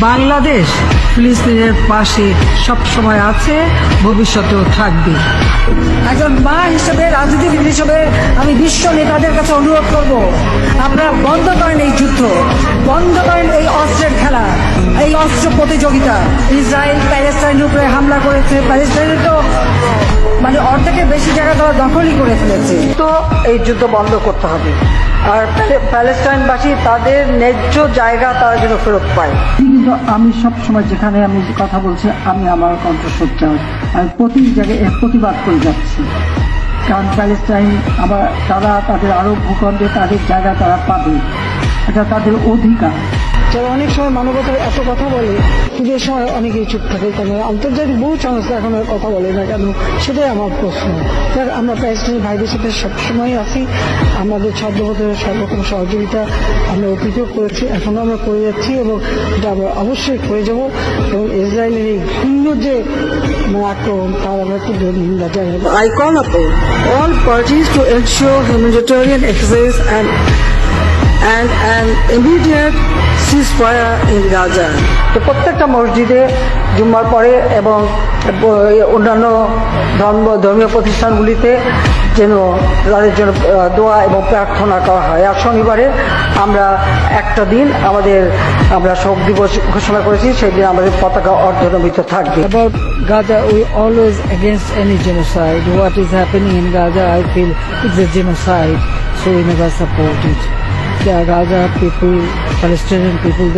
বাংলাদেশ ফিলিস্তিনের পাশে সবসময় আছে, ভবিষ্যতেও থাকবে। একজন মা হিসেবে, রাজনীতিবিদ হিসেবে আমি বিশ্ব নেতাদের কাছে অনুরোধ করব, আপনারা বন্ধ করেন এই যুদ্ধ, বন্ধ করেন এই অস্ত্রের খেলা, এই অস্ত্র প্রতিযোগিতা। ইসরায়েল প্যালেস্টাইনের উপরে হামলা করেছে, প্যালেস্টাইনে তো মানে অর্ধেকের বেশি জায়গা তারা দখলই করে ফেলেছে। তো এই যুদ্ধ বন্ধ করতে হবে, আর প্যালেস্টাইনবাসী তাদের ন্যায্য জায়গা তারা যেন ফেরত পায়। কিন্তু আমি সব সময় যেখানে আমি কথা বলছি, আমি আমার কণ্ঠস্বর চাই, আমি প্রতি জায়গায় এর প্রতিবাদ করে যাচ্ছি। কারণ প্যালেস্টাইন আবার তারা তাদের আরব ভূখণ্ডে তাদের জায়গা তারা পাবে, এটা তাদের অধিকার। যারা অনেক সময় মানবতার এত কথা বলে, কিন্তু এ সময় অনেকেই চুপ থাকে, কারণ আন্তর্জাতিক বহু সংস্থা এখন আর কথা বলে না কেন, সেটাই আমার প্রশ্ন। স্যার, আমরা প্যালেস্টাইনি ভাইদের সাথে সবসময় আছি, আমাদের ছদ্মপথের সর্বরকম সহযোগিতা আমরা অতীতেও করেছি, এখনো আমরা করে যাচ্ছি, এবং এটা আমরা অবশ্যই করে যাব। এবং ইসরায়েলের এই ঘৃণ্য যে আক্রমণ, তার আমরা একটু নিন্দা জানাবো। I call upon all parties to ensure humanitarian access and an immediate ceasefire in Gaza. তো প্রত্যেকটা মসজিদে জুম্মার পরে এবং অন্যান্য ধর্মীয় প্রতিষ্ঠানগুলিতে যেন তাদের জন্য দোয়া এবং প্রার্থনা করা হয়। আর শনিবারে আমরা একটা দিন আমরা শোক দিবস ঘোষণা করেছি, সেই দিন আমাদের পতাকা অর্ধনমিত থাকবে। About Gaza, we always against any genocide. What is happening in Gaza, I feel it's a genocide, so we never support it. The Gaza people, Palestinian people,